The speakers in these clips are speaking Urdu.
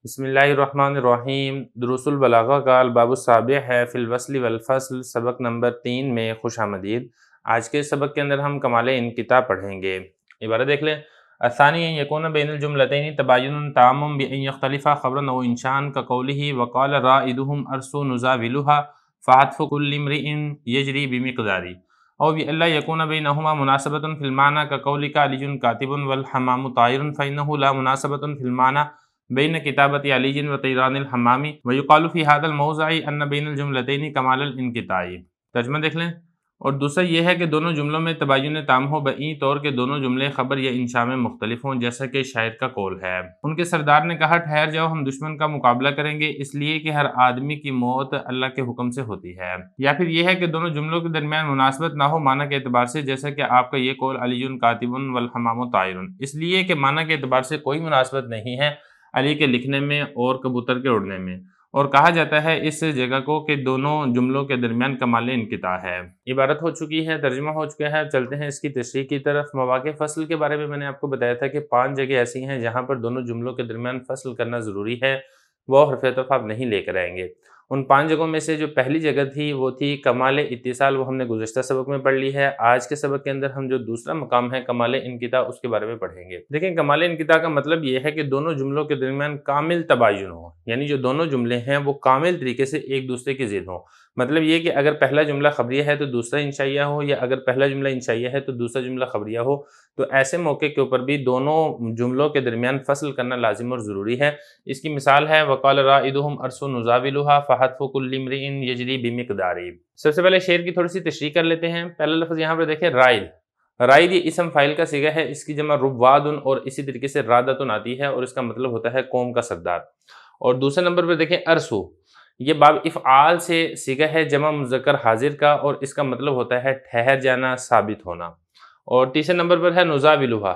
بسم اللہ الرحمن الرحیم۔ دروس البلاغہ کا الباب السابع ہے فی الوصل والفصل، سبق نمبر 3 میں خوش آمدید۔ آج کے سبق کے اندر ہم کمال انقطاع پڑھیں گے۔ عبارت دیکھ لیں۔ الثانی ان یکون بین الجملتین تباین تام بان یختلف خبرا او انشاء کقولہ وقال رائدہم ارسو نزاولھا فعطف کل امرئ یجری بمقداری، او بأن لا یکون بینہما مناسبۃ فی المعنی کقولک علی کاتب والحمام طائر فإنہ لا مناسبۃ فی المعنی بین کتابت علی و طیران الحمام ویقال فی هذا الموضع ان بین الجملتین کمال الانقطاع۔ ترجمہ دیکھ لیں۔ اور دوسرا یہ ہے کہ دونوں جملوں میں تباین تام ہو بئی طور کے دونوں جملے خبر یا انشاء میں مختلف ہوں، جیسا کہ شاعر کا قول ہے۔ ان کے سردار نے کہا ٹھہر جاؤ، ہم دشمن کا مقابلہ کریں گے، اس لیے کہ ہر آدمی کی موت اللہ کے حکم سے ہوتی ہے۔ یا پھر یہ ہے کہ دونوں جملوں کے درمیان مناسبت نہ ہو معنی کے اعتبار سے، جیسا کہ آپ کا یہ قول علی کاتب والحمام طائر، اس لیے کہ معنی کے اعتبار سے کوئی مناسبت نہیں ہے علی کے لکھنے میں اور کبوتر کے اڑنے میں، اور کہا جاتا ہے اس جگہ کو کہ دونوں جملوں کے درمیان کمال انقطاع ہے۔ عبارت ہو چکی ہے، ترجمہ ہو چکا ہے، چلتے ہیں اس کی تشریح کی طرف۔ مواقع فصل کے بارے میں نے آپ کو بتایا تھا کہ 5 جگہ ایسی ہیں جہاں پر دونوں جملوں کے درمیان فصل کرنا ضروری ہے، وہ حرف عطف آپ نہیں لے کر آئیں گے۔ ان 5 جگہوں میں سے جو پہلی جگہ تھی وہ تھی کمال اتصال، وہ ہم نے گزشتہ سبق میں پڑھ لی ہے۔ آج کے سبق کے اندر ہم جو دوسرا مقام ہے کمال انقطاع، اس کے بارے میں پڑھیں گے۔ دیکھیں، کمال انقطاع کا مطلب یہ ہے کہ دونوں جملوں کے درمیان کامل تباین ہو، یعنی جو دونوں جملے ہیں وہ کامل طریقے سے ایک دوسرے کی ضد ہوں۔ مطلب یہ کہ اگر پہلا جملہ خبریہ ہے تو دوسرا انشائیہ ہو، یا اگر پہلا جملہ انشائیہ ہے تو دوسرا جملہ خبریہ ہو، تو ایسے موقع کے اوپر بھی دونوں جملوں کے درمیان فصل کرنا لازم اور ضروری ہے۔ اس کی مثال ہے وقال رائدہم ارسو نزاولھا فحتف کل امرئ یجری بمقداری۔ سب سے پہلے شعر کی تھوڑی سی تشریح کر لیتے ہیں۔ پہلا لفظ یہاں پر دیکھیں رائد۔ رائد یہ اسم فاعل کا صیغہ ہے، اس کی جمع رواد اور اسی طریقے سے رادۃ آتی ہے، اور اس کا مطلب ہوتا ہے قوم کا سردار۔ اور دوسرے نمبر پر دیکھیں ارسو، یہ باب افعال سے صیغہ ہے جمع مذکر حاضر کا، اور اس کا مطلب ہوتا ہے ٹھہر جانا، ثابت ہونا۔ اور تیسرے نمبر پر ہے نزاولھا،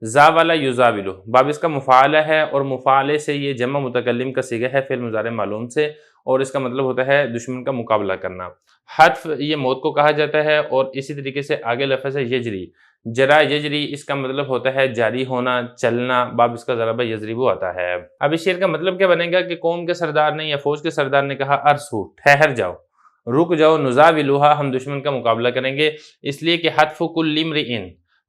زا والا یزاولو، باب اس کا مفعلہ ہے، اور مفعلے سے یہ جمع متکلم کا صیغہ ہے فعل مضارع معلوم سے، اور اس کا مطلب ہوتا ہے دشمن کا مقابلہ کرنا۔ حتف یہ موت کو کہا جاتا ہے، اور اسی طریقے سے آگے لفظ ہے یجری، جرا یجری، اس کا مطلب ہوتا ہے جاری ہونا، چلنا، باب اس کا ضرب یضرب آتا ہے۔ اب اس شعر کا مطلب کیا بنے گا کہ قوم کے سردار نے یا فوج کے سردار نے کہا ارسو، ٹھہر جاؤ، رک جاؤ، نزاولھا، ہم دشمن کا مقابلہ کریں گے، اس لیے کہ حتف کل امرئ،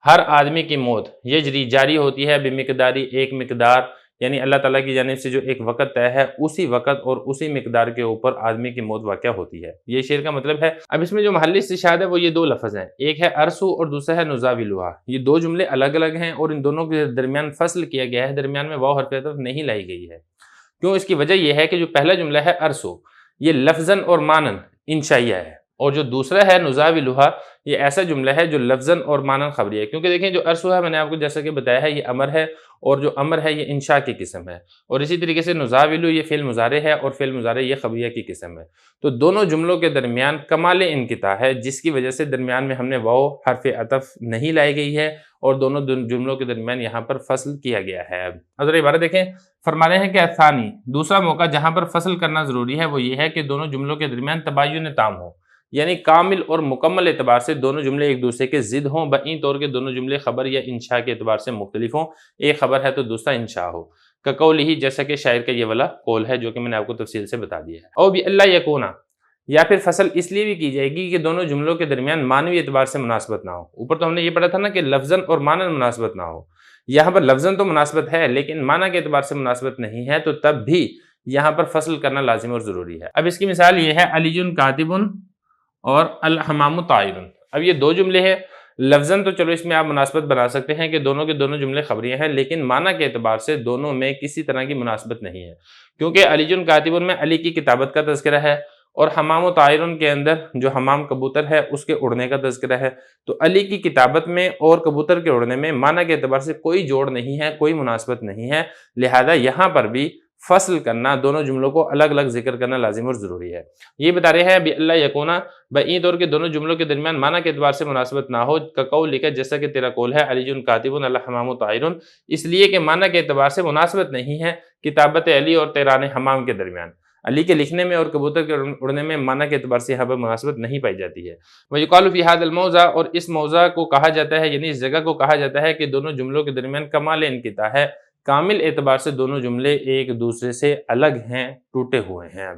ہر آدمی کی موت، یجری جاری ہوتی ہے، بمقداری ایک مقدار، یعنی اللہ تعالیٰ کی جانب سے جو ایک وقت طے ہے، اسی وقت اور اسی مقدار کے اوپر آدمی کی موت واقع ہوتی ہے۔ یہ شعر کا مطلب ہے۔ اب اس میں جو محلی استشہاد ہے وہ یہ 2 لفظ ہیں، ایک ہے ارسو اور دوسرا ہے نزاولھا۔ یہ 2 جملے الگ الگ ہیں، اور ان دونوں کے درمیان فصل کیا گیا ہے، درمیان میں واو حرف عطف نہیں لائی گئی ہے۔ کیوں؟ اس کی وجہ یہ ہے کہ جو پہلا جملہ ہے ارسو، یہ لفظاً اور معنن انشائیہ ہے، اور جو دوسرا ہے نزاولھا، یہ ایسا جملہ ہے جو لفظاً اور معنن خبری ہے۔ کیونکہ دیکھیں جو ارسو ہے، میں نے آپ کو جیسا کہ بتایا ہے، یہ امر ہے، اور جو امر ہے یہ انشاء کی قسم ہے، اور اسی طریقے سے نزاولو یہ فعل مضارع ہے، اور فعل مضارع یہ خبریہ کی قسم ہے۔ تو دونوں جملوں کے درمیان کمال انقطاع ہے، جس کی وجہ سے درمیان میں ہم نے واو حرف عطف نہیں لائی گئی ہے، اور دونوں جملوں کے درمیان یہاں پر فصل کیا گیا ہے۔ اب ذرا عبارت دیکھیں۔ فرما رہے ہیں کہ الثانی، دوسرا موقع جہاں پر فصل کرنا ضروری ہے وہ یہ ہے کہ دونوں جملوں کے درمیان تباین تام ہو، یعنی کامل اور مکمل اعتبار سے دونوں جملے ایک دوسرے کے ضد ہوں، بئی طور کے دونوں جملے خبر یا انشاء کے اعتبار سے مختلف ہوں، ایک خبر ہے تو دوسرا انشاء ہو، کقولہ، جیسا کہ شاعر کا یہ والا قول ہے جو کہ میں نے آپ کو تفصیل سے بتا دیا ہے۔ او بأن لا یکون، یا پھر فصل اس لیے بھی کی جائے گی کہ دونوں جملوں کے درمیان معنوی اعتبار سے مناسبت نہ ہو۔ اوپر تو ہم نے یہ پڑھا تھا نا کہ لفظاً اور معنن مناسبت نہ ہو، یہاں پر لفظاً تو مناسبت ہے لیکن معنی کے اعتبار سے مناسبت نہیں ہے، تو تب بھی یہاں پر فصل کرنا لازم اور ضروری ہے۔ اب اس کی مثال یہ ہے علی کاتب اور الحمام طائر۔ اب یہ 2 جملے ہیں، لفظاً تو چلو اس میں آپ مناسبت بنا سکتے ہیں کہ دونوں کے دونوں جملے خبریہ ہیں، لیکن معنی کے اعتبار سے دونوں میں کسی طرح کی مناسبت نہیں ہے، کیونکہ علی کاتب میں علی کی کتابت کا تذکرہ ہے، اور حمام و طائر کے اندر جو حمام کبوتر ہے اس کے اڑنے کا تذکرہ ہے۔ تو علی کی کتابت میں اور کبوتر کے اڑنے میں معنی کے اعتبار سے کوئی جوڑ نہیں ہے، کوئی مناسبت نہیں ہے، لہذا یہاں پر بھی فصل کرنا، دونوں جملوں کو الگ الگ ذکر کرنا لازم اور ضروری ہے۔ یہ بتا رہے ہیں بأن لا یکون، بئی طور کے دونوں جملوں کے درمیان معنی کے اعتبار سے مناسبت نہ ہو، کقولک، جیسا کہ تیرا قول ہے علی کاتب الحمام طائر، اس لیے کہ معنی کے اعتبار سے مناسبت نہیں ہے کتابت علی اور طیران حمام کے درمیان، علی کے لکھنے میں اور کبوتر کے اڑنے میں معنی کے اعتبار سے یہاں پر مناسبت نہیں پائی جاتی ہے۔ ویقال فی ھذا الموضع، اور اس موضع کو کہا جاتا ہے، یعنی اس جگہ کو کہا جاتا ہے کہ دونوں جملوں کے درمیان کمال انقطاع ہے، کامل اعتبار سے دونوں جملے ایک دوسرے سے الگ ہیں، ٹوٹے ہوئے ہیں۔